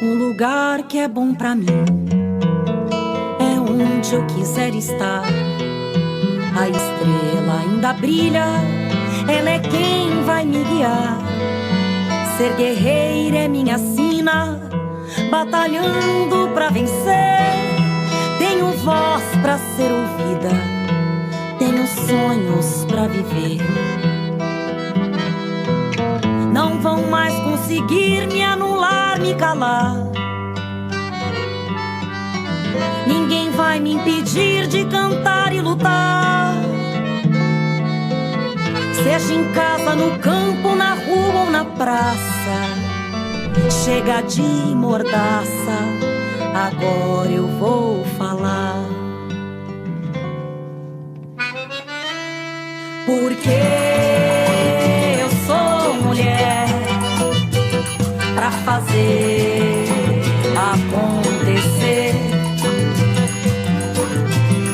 O lugar que é bom pra mim é onde eu quiser estar. A estrela ainda brilha, ela é quem vai me guiar. Ser guerreira é minha sina, batalhando pra vencer. Tenho voz pra ser ouvida, tenho sonhos pra viver. Não vão mais conseguir me anular, me calar. Ninguém vai me impedir de cantar e lutar. Seja em casa, no campo, na rua ou na praça. Chega de mordaça, agora eu vou falar. Porque eu sou mulher pra fazer acontecer.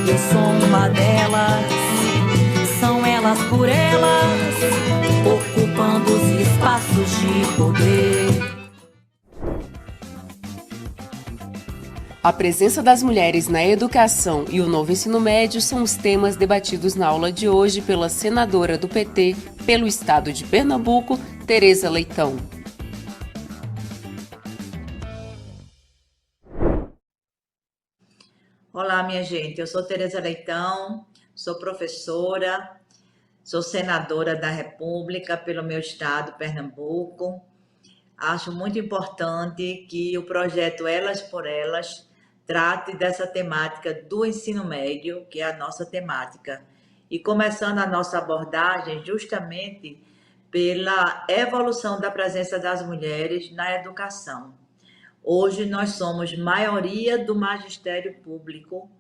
Eu sou uma delas, são elas por elas, ocupando os espaços de poder. A presença das mulheres na educação e o novo ensino médio são os temas debatidos na aula de hoje pela senadora do PT pelo estado de Pernambuco, Tereza Leitão. Olá, minha gente, eu sou Tereza Leitão, sou professora, sou senadora da República pelo meu estado, Pernambuco. Acho muito importante que o projeto Elas por Elas trate dessa temática do ensino médio, que é a nossa temática, e começando a nossa abordagem justamente pela evolução da presença das mulheres na educação. Hoje nós somos maioria do magistério público,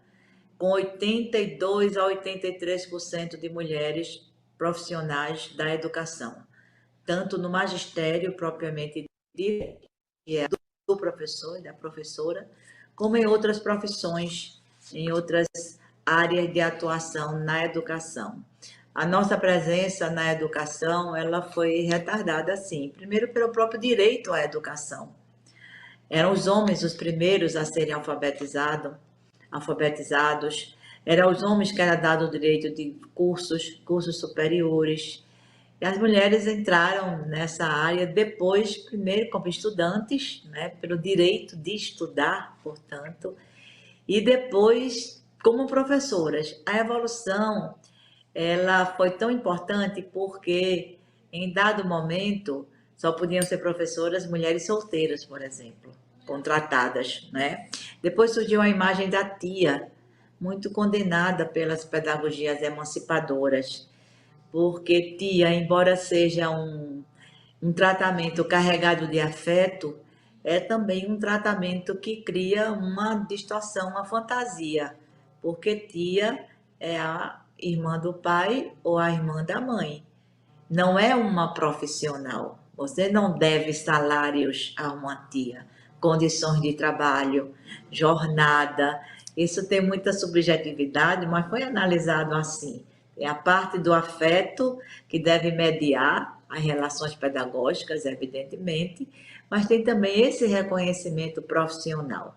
com 82 a 83% de mulheres profissionais da educação, tanto no magistério propriamente dito, que é do professor e da professora, como em outras profissões, em outras áreas de atuação na educação. A nossa presença na educação, ela foi retardada, sim, primeiro pelo próprio direito à educação. Eram os homens os primeiros a serem alfabetizados, eram os homens que era dado o direito de cursos superiores, e as mulheres entraram nessa área depois, primeiro como estudantes, né, pelo direito de estudar, portanto, e depois como professoras. A evolução, ela foi tão importante porque, em dado momento, só podiam ser professoras mulheres solteiras, por exemplo, contratadas, né? Depois surgiu a imagem da tia, muito condenada pelas pedagogias emancipadoras, porque tia, embora seja um tratamento carregado de afeto, é também um tratamento que cria uma distorção, uma fantasia, porque tia é a irmã do pai ou a irmã da mãe, não é uma profissional. Você não deve salários a uma tia, condições de trabalho, jornada. Isso tem muita subjetividade, mas foi analisado assim. É a parte do afeto que deve mediar as relações pedagógicas, evidentemente, mas tem também esse reconhecimento profissional.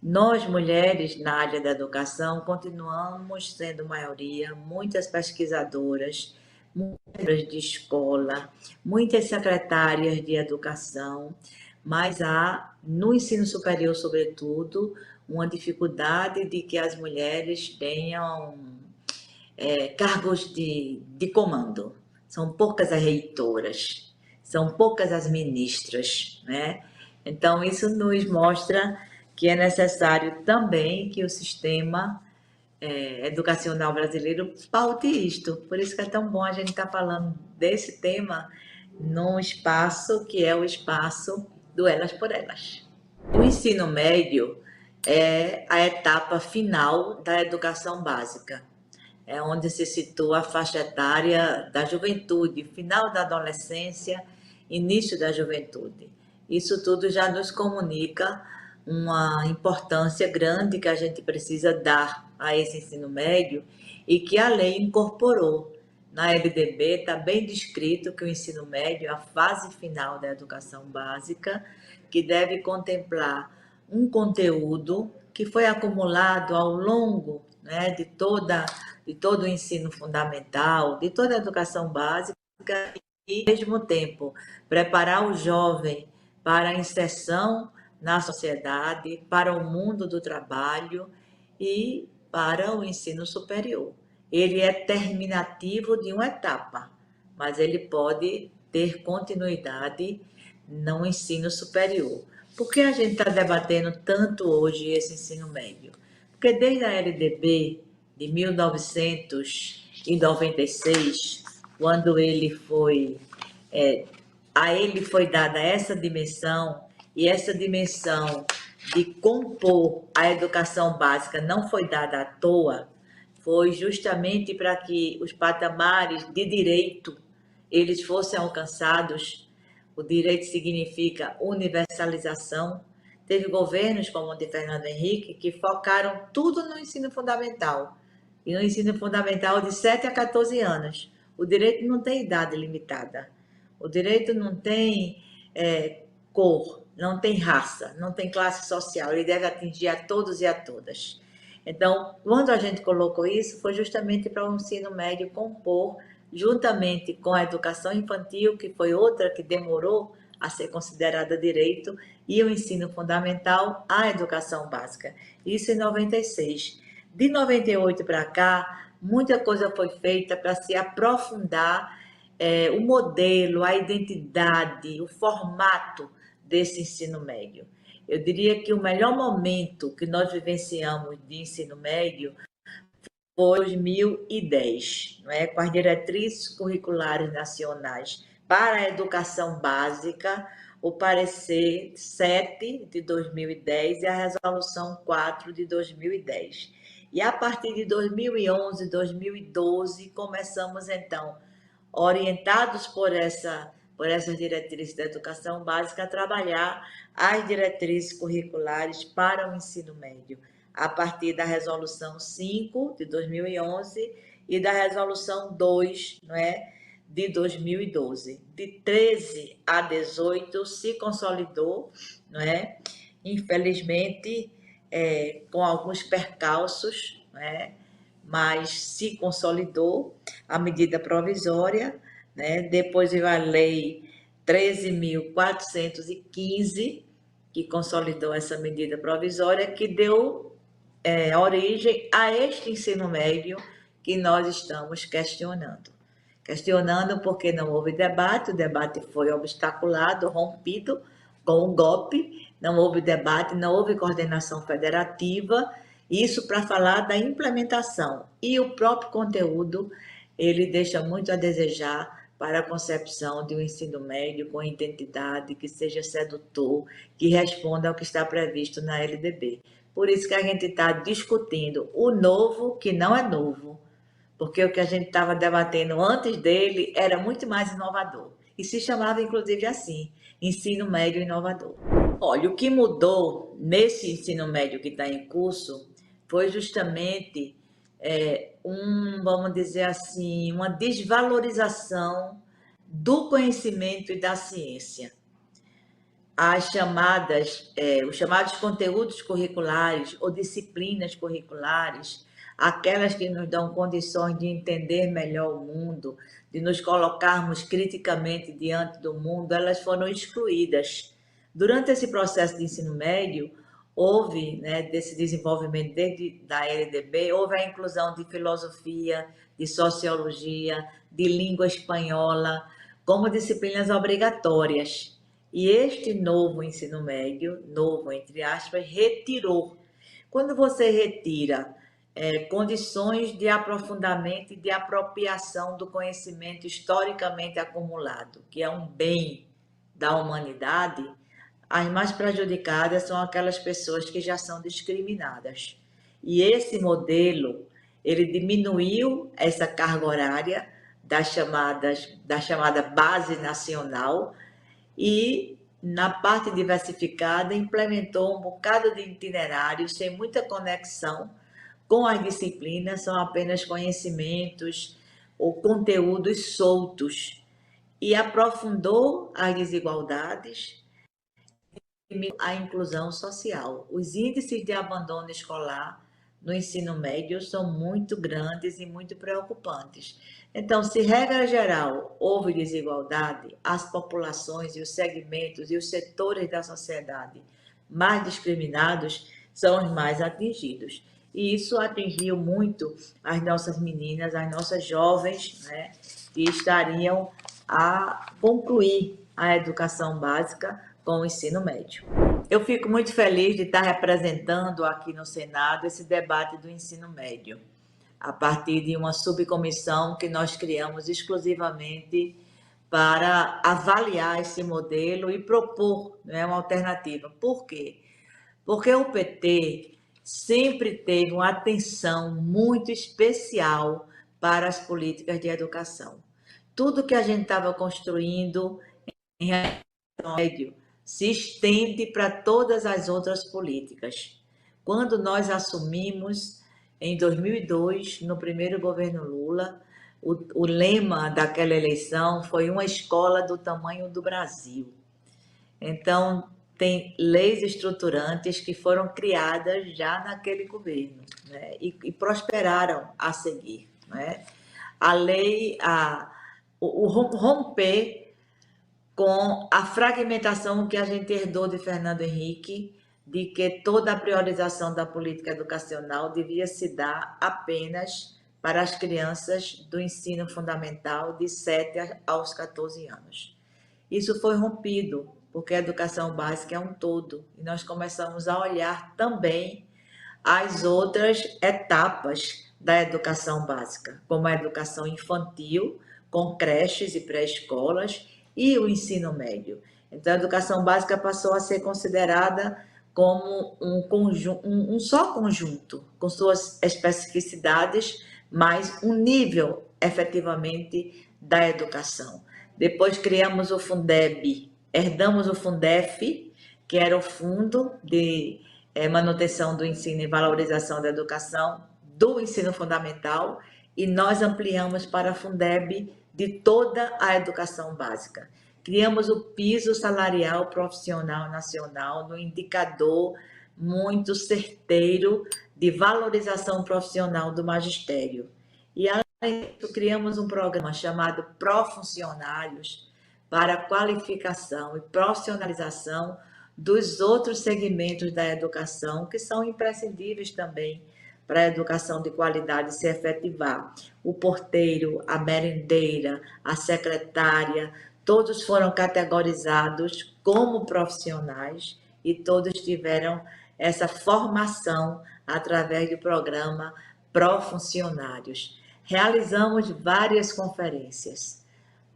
Nós, mulheres, na área da educação, continuamos sendo maioria, muitas pesquisadoras, muitas de escola, muitas secretárias de educação, mas há, no ensino superior, sobretudo, uma dificuldade de que as mulheres tenham cargos de comando. São poucas as reitoras, são poucas as ministras, né? Então, isso nos mostra que é necessário também que o sistema educacional brasileiro paute isto. Por isso que é tão bom a gente estar falando desse tema num espaço que é o espaço do Elas por Elas. O ensino médio é a etapa final da educação básica. É onde se situa a faixa etária da juventude, final da adolescência, início da juventude. Isso tudo já nos comunica uma importância grande que a gente precisa dar a esse ensino médio e que a lei incorporou. Na LDB está bem descrito que o ensino médio é a fase final da educação básica, que deve contemplar um conteúdo que foi acumulado ao longo, né, de todo o ensino fundamental, de toda a educação básica, e, ao mesmo tempo, preparar o jovem para a inserção na sociedade, para o mundo do trabalho e para o ensino superior. Ele é terminativo de uma etapa, mas ele pode ter continuidade no ensino superior. Por que a gente está debatendo tanto hoje esse ensino médio? Porque desde a LDB de 1996, quando a ele foi dada essa dimensão, e essa dimensão de compor a educação básica não foi dada à toa, foi justamente para que os patamares de direito eles fossem alcançados. O direito significa universalização. Teve governos como o de Fernando Henrique que focaram tudo no ensino fundamental. E no ensino fundamental de 7 a 14 anos. O direito não tem idade limitada. O direito não tem cor, não tem raça, não tem classe social. Ele deve atingir a todos e a todas. Então, quando a gente colocou isso, foi justamente para o ensino médio compor, juntamente com a educação infantil, que foi outra que demorou a ser considerada direito, e o ensino fundamental, a educação básica. Isso em 96. De 98 para cá, muita coisa foi feita para se aprofundar o modelo, a identidade, o formato desse ensino médio. Eu diria que o melhor momento que nós vivenciamos de ensino médio foi 2010, não é? Com as diretrizes curriculares nacionais para a educação básica, o parecer 7 de 2010 e a resolução 4 de 2010. E a partir de 2011, 2012, começamos então, orientados por essas diretrizes da educação básica, a trabalhar as diretrizes curriculares para o ensino médio, a partir da resolução 5 de 2011 e da resolução 2, não é, de 2012. De 13 a 18 se consolidou, não é? Infelizmente, com alguns percalços, não é? Mas se consolidou a medida provisória, né? Depois veio a lei 13.415, que consolidou essa medida provisória, que deu origem a este ensino médio que nós estamos questionando. Questionando porque não houve debate, o debate foi obstaculado, rompido com o golpe, não houve debate, não houve coordenação federativa, isso para falar da implementação. E o próprio conteúdo, ele deixa muito a desejar para a concepção de um ensino médio com identidade, que seja sedutor, que responda ao que está previsto na LDB. Por isso que a gente está discutindo o novo, que não é novo, porque o que a gente estava debatendo antes dele era muito mais inovador. E se chamava, inclusive, assim, ensino médio inovador. Olha, o que mudou nesse ensino médio que está em curso foi justamente vamos dizer assim, uma desvalorização do conhecimento e da ciência. Os chamados conteúdos curriculares ou disciplinas curriculares, aquelas que nos dão condições de entender melhor o mundo, de nos colocarmos criticamente diante do mundo, elas foram excluídas. Durante esse processo de ensino médio, houve, né, desse desenvolvimento desde da LDB, houve a inclusão de filosofia, de sociologia, de língua espanhola, como disciplinas obrigatórias. E este novo ensino médio, novo entre aspas, retirou. Quando você retira condições de aprofundamento e de apropriação do conhecimento historicamente acumulado, que é um bem da humanidade, as mais prejudicadas são aquelas pessoas que já são discriminadas. E esse modelo, ele diminuiu essa carga horária da chamada base nacional e, na parte diversificada, implementou um bocado de itinerários sem muita conexão com as disciplinas, são apenas conhecimentos ou conteúdos soltos, e aprofundou as desigualdades, a inclusão social. Os índices de abandono escolar no ensino médio são muito grandes e muito preocupantes. Então, se regra geral houve desigualdade, as populações e os segmentos e os setores da sociedade mais discriminados são os mais atingidos. E isso atingiu muito as nossas meninas, as nossas jovens, né, que estariam a concluir a educação básica com o ensino médio. Eu fico muito feliz de estar representando aqui no Senado esse debate do ensino médio, a partir de uma subcomissão que nós criamos exclusivamente para avaliar esse modelo e propor, né, uma alternativa. Por quê? Porque o PT sempre teve uma atenção muito especial para as políticas de educação. Tudo que a gente estava construindo em médio se estende para todas as outras políticas. Quando nós assumimos, em 2002, no primeiro governo Lula, o lema daquela eleição foi uma escola do tamanho do Brasil. Então, tem leis estruturantes que foram criadas já naquele governo, né? E prosperaram a seguir, né? A lei, o romper com a fragmentação que a gente herdou de Fernando Henrique, de que toda a priorização da política educacional devia se dar apenas para as crianças do ensino fundamental de 7 aos 14 anos. Isso foi rompido, porque a educação básica é um todo, e nós começamos a olhar também as outras etapas da educação básica, como a educação infantil, com creches e pré-escolas, e o ensino médio. Então, a educação básica passou a ser considerada como um só conjunto, com suas especificidades, mas um nível, efetivamente, da educação. Depois criamos o Fundeb, herdamos o Fundef, que era o Fundo de Manutenção do Ensino e Valorização da Educação do Ensino Fundamental, e nós ampliamos para a Fundeb de toda a educação básica. Criamos o piso salarial profissional nacional no indicador muito certeiro de valorização profissional do magistério. E, além disso, criamos um programa chamado Profuncionários para a qualificação e profissionalização dos outros segmentos da educação, que são imprescindíveis também para a educação de qualidade se efetivar. O porteiro, a merendeira, a secretária, todos foram categorizados como profissionais e todos tiveram essa formação através do programa Profuncionários. Realizamos várias conferências.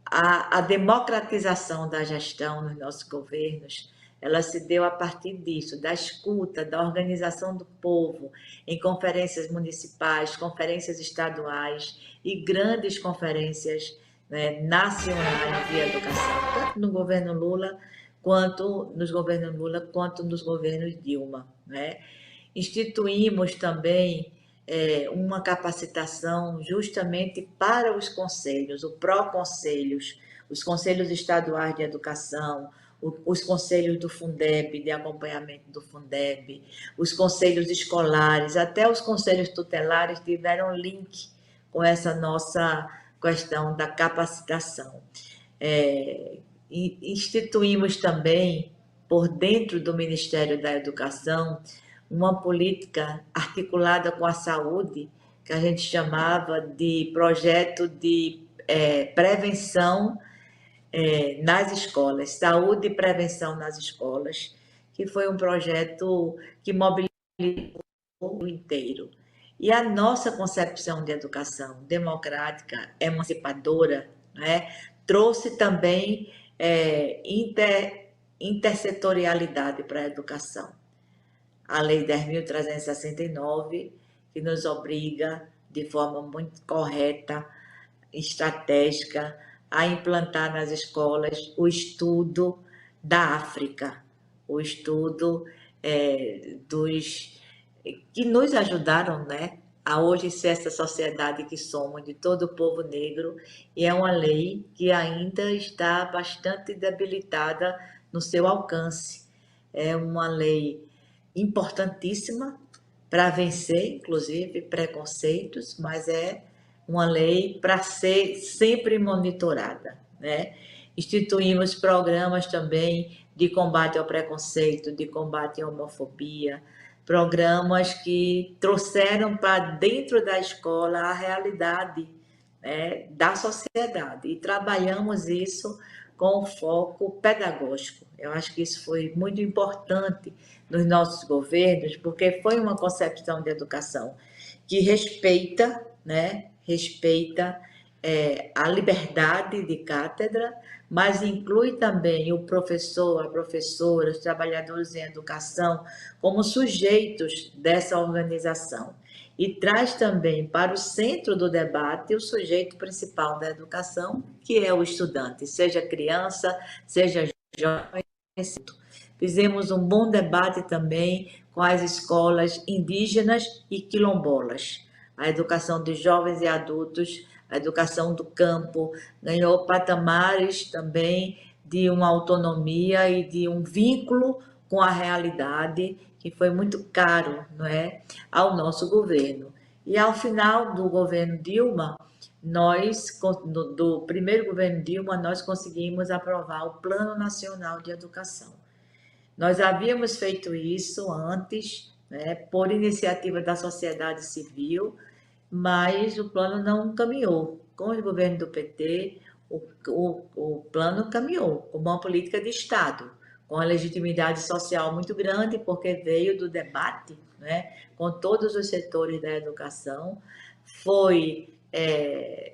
A democratização da gestão nos nossos governos, ela se deu a partir disso, da escuta, da organização do povo, em conferências municipais, conferências estaduais e grandes conferências, né, nacionais de educação, tanto no governo Lula, quanto nos governos Dilma, né? Instituímos também uma capacitação justamente para os conselhos, o pró-conselhos, os conselhos estaduais de educação, os conselhos do Fundeb, de acompanhamento do Fundeb, os conselhos escolares, até os conselhos tutelares tiveram link com essa nossa questão da capacitação. Instituímos também, por dentro do Ministério da Educação, uma política articulada com a saúde, que a gente chamava de projeto de prevenção nas escolas, saúde e prevenção nas escolas, que foi um projeto que mobilizou o mundo inteiro. E a nossa concepção de educação democrática, emancipadora, né, trouxe também intersetorialidade para a educação. A Lei 10.369, que nos obriga, de forma muito correta, estratégica, a implantar nas escolas o estudo da África, o estudo que nos ajudaram, né, a hoje ser essa sociedade que somos, de todo o povo negro, e é uma lei que ainda está bastante debilitada no seu alcance. é uma lei importantíssima para vencer, inclusive, preconceitos, mas é uma lei para ser sempre monitorada, né? Instituímos programas também de combate ao preconceito, de combate à homofobia, programas que trouxeram para dentro da escola a realidade, né, da sociedade, e trabalhamos isso com foco pedagógico. Eu acho que isso foi muito importante nos nossos governos, porque foi uma concepção de educação que respeita, né, respeita a liberdade de cátedra, mas inclui também o professor, a professora, os trabalhadores em educação como sujeitos dessa organização. E traz também para o centro do debate o sujeito principal da educação, que é o estudante, seja criança, seja jovem. Fizemos um bom debate também com as escolas indígenas e quilombolas. A educação de jovens e adultos, a educação do campo, ganhou patamares também de uma autonomia e de um vínculo com a realidade, que foi muito caro, não é, ao nosso governo. E ao final do governo Dilma, do primeiro governo Dilma, nós conseguimos aprovar o Plano Nacional de Educação. Nós havíamos feito isso antes, né, por iniciativa da sociedade civil, mas o plano não caminhou. Com o governo do PT, o plano caminhou como uma política de Estado, com a legitimidade social muito grande, porque veio do debate, né, com todos os setores da educação, foi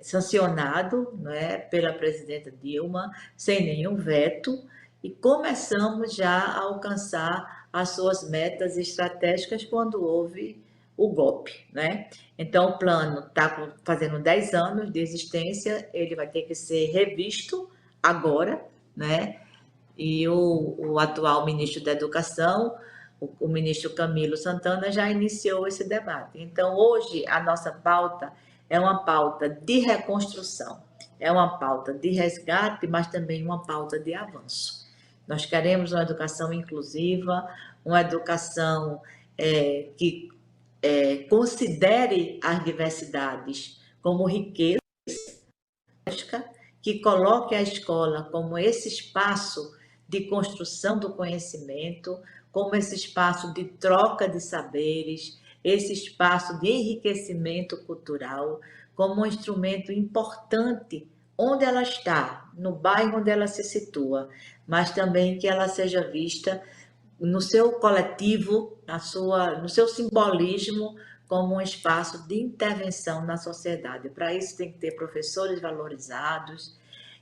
sancionado, né, pela presidenta Dilma, sem nenhum veto, e começamos já a alcançar as suas metas estratégicas quando houve o golpe, né? Então, o plano está fazendo 10 anos de existência, ele vai ter que ser revisto agora, né? E o atual ministro da Educação, o ministro Camilo Santana, já iniciou esse debate. Então, hoje, a nossa pauta é uma pauta de reconstrução, é uma pauta de resgate, mas também uma pauta de avanço. Nós queremos uma educação inclusiva, uma educação que considere as diversidades como riqueza, que coloque a escola como esse espaço de construção do conhecimento, como esse espaço de troca de saberes, esse espaço de enriquecimento cultural, como um instrumento importante onde ela está, no bairro onde ela se situa, mas também que ela seja vista no seu coletivo, no seu simbolismo, como um espaço de intervenção na sociedade. Para isso tem que ter professores valorizados,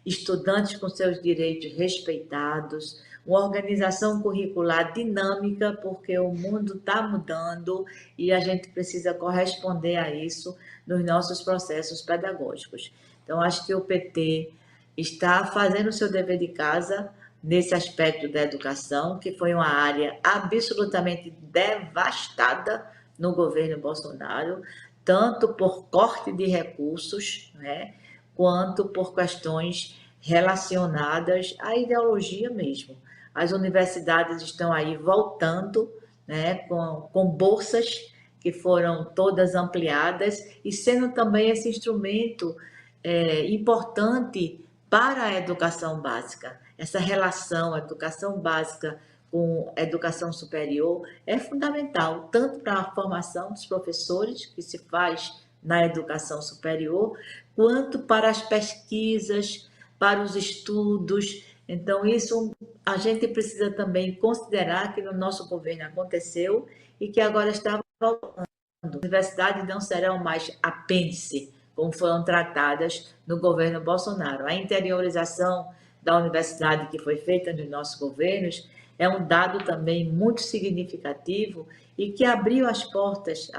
estudantes com seus direitos respeitados, uma organização curricular dinâmica, porque o mundo está mudando e a gente precisa corresponder a isso nos nossos processos pedagógicos. Então, acho que o PT está fazendo o seu dever de casa nesse aspecto da educação, que foi uma área absolutamente devastada no governo Bolsonaro, tanto por corte de recursos, né, quanto por questões relacionadas à ideologia mesmo. As universidades estão aí voltando, né, com bolsas que foram todas ampliadas e sendo também esse instrumento importante para a educação básica. Essa relação, educação básica com educação superior, é fundamental, tanto para a formação dos professores, que se faz na educação superior, quanto para as pesquisas, para os estudos. Então, isso a gente precisa também considerar que no nosso governo aconteceu e que agora está voltando. As universidades não serão mais apêndice, como foram tratadas no governo Bolsonaro. A interiorização da universidade que foi feita nos nossos governos é um dado também muito significativo e que abriu as portas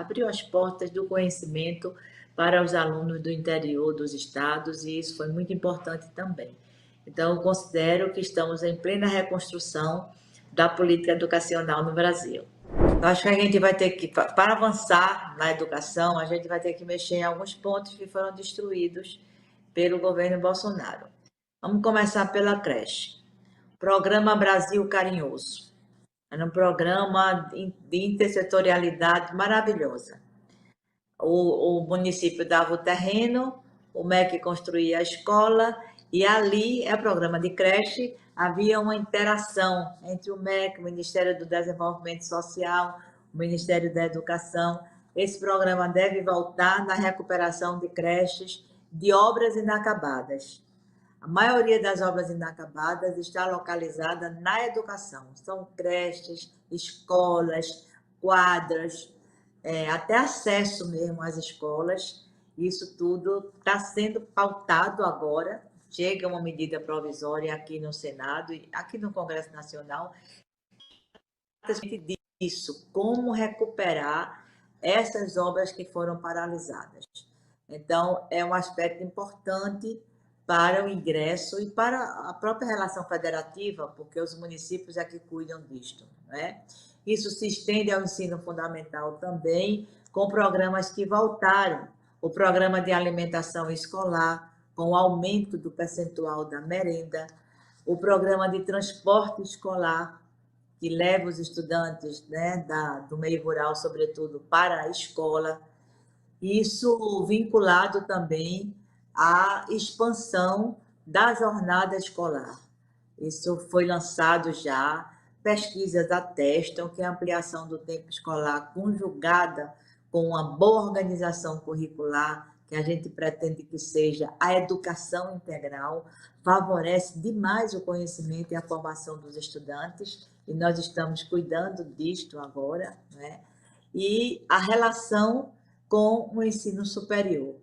do conhecimento para os alunos do interior dos estados, e isso foi muito importante também. Então, eu considero que estamos em plena reconstrução da política educacional no Brasil. Eu acho que a gente vai ter que, para avançar na educação, a gente vai ter que mexer em alguns pontos que foram destruídos pelo governo Bolsonaro. Vamos começar pela creche. Programa Brasil Carinhoso. Era um programa de intersetorialidade maravilhosa. O município dava o terreno, o MEC construía a escola, e ali é programa de creche, havia uma interação entre o MEC, o Ministério do Desenvolvimento Social, o Ministério da Educação. Esse programa deve voltar na recuperação de creches de obras inacabadas. A maioria das obras inacabadas está localizada na educação. São creches, escolas, quadras, até acesso mesmo às escolas. Isso tudo está sendo pautado agora. Chega uma medida provisória aqui no Senado e aqui no Congresso Nacional disso, como recuperar essas obras que foram paralisadas. Então, é um aspecto importante para o ingresso e para a própria relação federativa, porque os municípios é que cuidam disto, né? Isso se estende ao ensino fundamental também, com programas que voltaram. O programa de alimentação escolar, com o aumento do percentual da merenda, o programa de transporte escolar, que leva os estudantes, né, do meio rural, sobretudo, para a escola. Isso vinculado também à expansão da jornada escolar. Isso foi lançado já, pesquisas atestam que a ampliação do tempo escolar, conjugada com uma boa organização curricular, que a gente pretende que seja a educação integral, favorece demais o conhecimento e a formação dos estudantes, e nós estamos cuidando disto agora, né? E a relação com o ensino superior.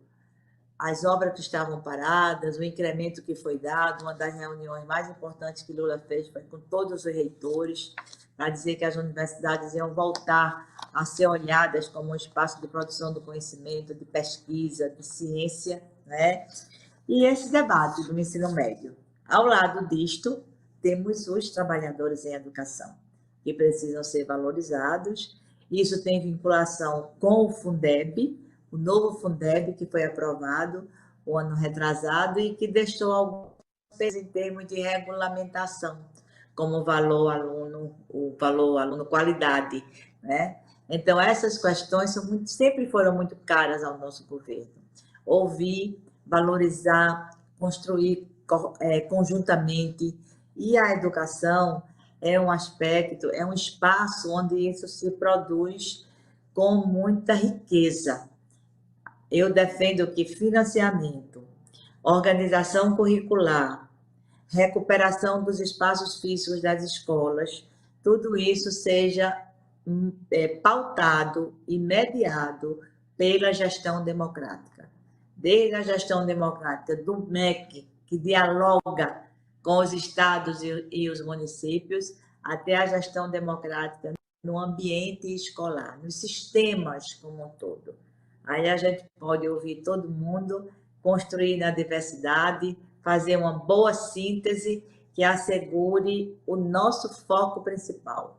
As obras que estavam paradas, o incremento que foi dado, uma das reuniões mais importantes que Lula fez foi com todos os reitores, para dizer que as universidades iam voltar a ser olhadas como um espaço de produção do conhecimento, de pesquisa, de ciência, né? E esse debate do ensino médio. Ao lado disto, temos os trabalhadores em educação, que precisam ser valorizados. Isso tem vinculação com o Fundeb, o novo Fundeb, que foi aprovado o ano retrasado e que deixou alguns em termos de regulamentação, como o valor aluno qualidade, né? Então, essas questões sempre foram muito caras ao nosso governo. Ouvir, valorizar, construir conjuntamente, e a educação é um aspecto, é um espaço onde isso se produz com muita riqueza. Eu defendo que financiamento, organização curricular, recuperação dos espaços físicos das escolas, tudo isso seja pautado e mediado pela gestão democrática. Desde a gestão democrática do MEC, que dialoga com os estados e os municípios, até a gestão democrática no ambiente escolar, nos sistemas como um todo. Aí a gente pode ouvir todo mundo, construir na diversidade, fazer uma boa síntese que assegure o nosso foco principal,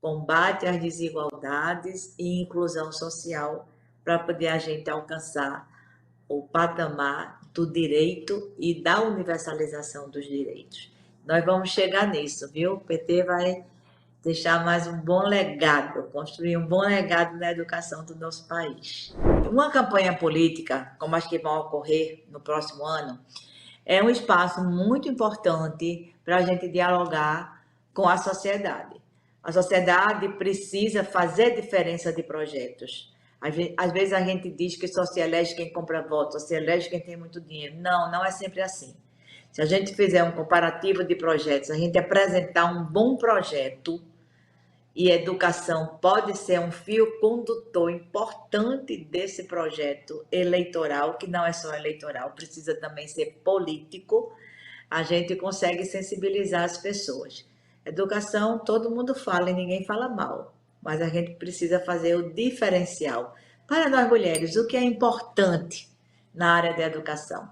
combate às desigualdades e inclusão social, para poder a gente alcançar o patamar do direito e da universalização dos direitos. Nós vamos chegar nisso, viu? O PT vai deixar mais um bom legado, construir um bom legado na educação do nosso país. Uma campanha política, como as que vão ocorrer no próximo ano, é um espaço muito importante para a gente dialogar com a sociedade. A sociedade precisa fazer diferença de projetos. Às vezes a gente diz que só se elege quem compra voto, só se elege quem tem muito dinheiro. Não, não é sempre assim. Se a gente fizer um comparativo de projetos, a gente apresentar um bom projeto, e educação pode ser um fio condutor importante desse projeto eleitoral, que não é só eleitoral, precisa também ser político, a gente consegue sensibilizar as pessoas. Educação, todo mundo fala e ninguém fala mal, mas a gente precisa fazer o diferencial. Para nós mulheres, o que é importante na área da educação?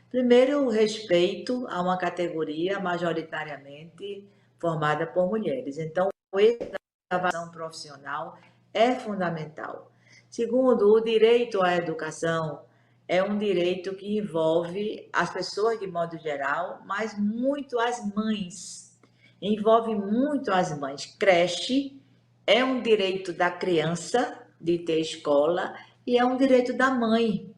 Primeiro, o respeito a uma categoria majoritariamente formada por mulheres. Então, a avaliação profissional é fundamental. Segundo, o direito à educação é um direito que envolve as pessoas de modo geral, mas muito as mães. envolve muito as mães. Creche é um direito da criança de ter escola e é um direito da mãe,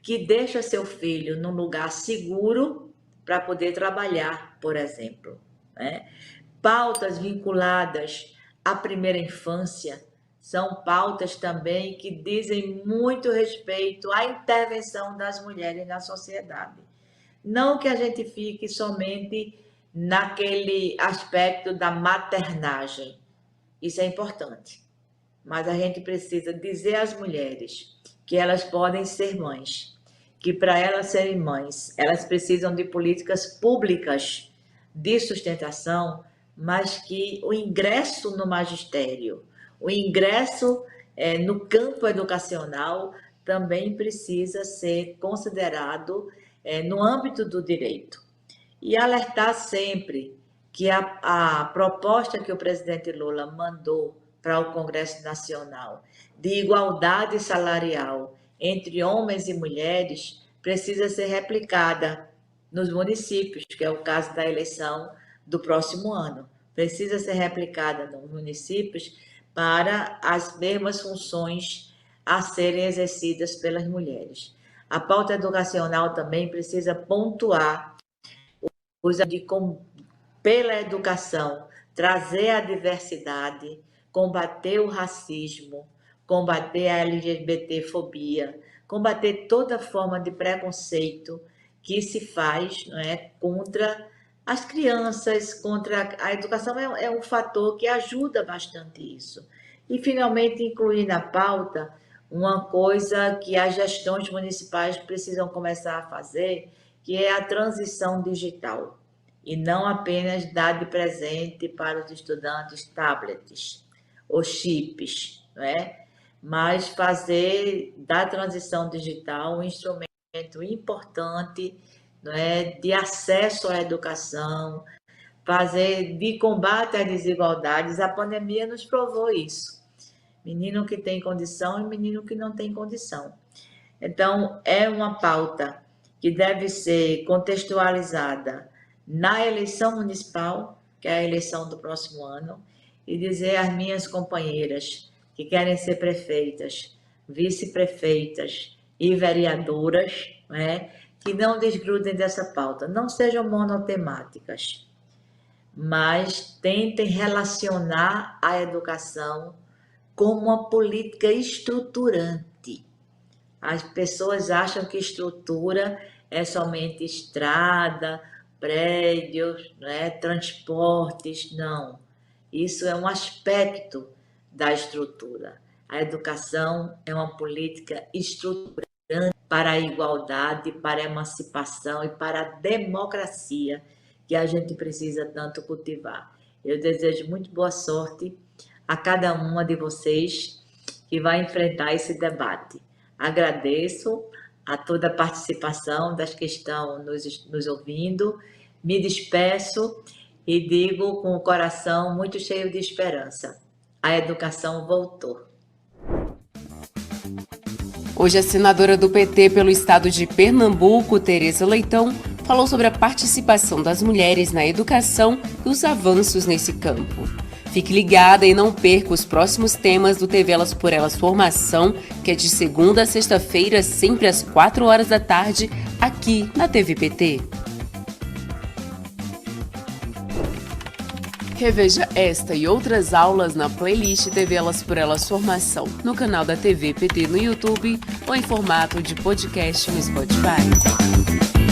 que deixa seu filho num lugar seguro para poder trabalhar, por exemplo, né? Pautas vinculadas à primeira infância são pautas também que dizem muito respeito à intervenção das mulheres na sociedade. Não que a gente fique somente naquele aspecto da maternagem, isso é importante, mas a gente precisa dizer às mulheres que elas podem ser mães, que para elas serem mães, elas precisam de políticas públicas de sustentação, mas que o ingresso no magistério, o ingresso no campo educacional também precisa ser considerado no âmbito do direito. E alertar sempre que a proposta que o presidente Lula mandou para o Congresso Nacional de igualdade salarial entre homens e mulheres precisa ser replicada nos municípios, que é o caso da eleição do próximo ano. Precisa ser replicada nos municípios para as mesmas funções a serem exercidas pelas mulheres. A pauta educacional também precisa pontuar pela educação, trazer a diversidade, combater o racismo, combater a LGBTfobia, combater toda forma de preconceito que se faz, não é, contra as crianças, contra a educação é um fator que ajuda bastante isso. E, finalmente, incluir na pauta uma coisa que as gestões municipais precisam começar a fazer, que é a transição digital, e não apenas dar de presente para os estudantes tablets ou chips, não é? Mas fazer da transição digital um instrumento importante, não é, de acesso à educação, fazer de combate às desigualdades. A pandemia nos provou isso. Menino que tem condição e menino que não tem condição. Então, é uma pauta que deve ser contextualizada na eleição municipal, que é a eleição do próximo ano, e dizer às minhas companheiras que querem ser prefeitas, vice-prefeitas e vereadoras, né, que não desgrudem dessa pauta, não sejam monotemáticas, mas tentem relacionar a educação como uma política estruturante. As pessoas acham que estrutura é somente estrada, prédios, né, transportes, não. Isso é um aspecto da estrutura. A educação é uma política estruturante para a igualdade, para a emancipação e para a democracia que a gente precisa tanto cultivar. Eu desejo muito boa sorte a cada uma de vocês que vai enfrentar esse debate. Agradeço a toda a participação das que estão nos ouvindo, me despeço e digo com o coração muito cheio de esperança: a educação voltou. Hoje, a senadora do PT pelo estado de Pernambuco, Tereza Leitão, falou sobre a participação das mulheres na educação e os avanços nesse campo. Fique ligada e não perca os próximos temas do TV Elas por Elas Formação, que é de segunda a sexta-feira, sempre às 4 horas da tarde, aqui na TV PT. Reveja esta e outras aulas na playlist TV Elas por Elas Formação, no canal da TV PT no YouTube ou em formato de podcast no Spotify.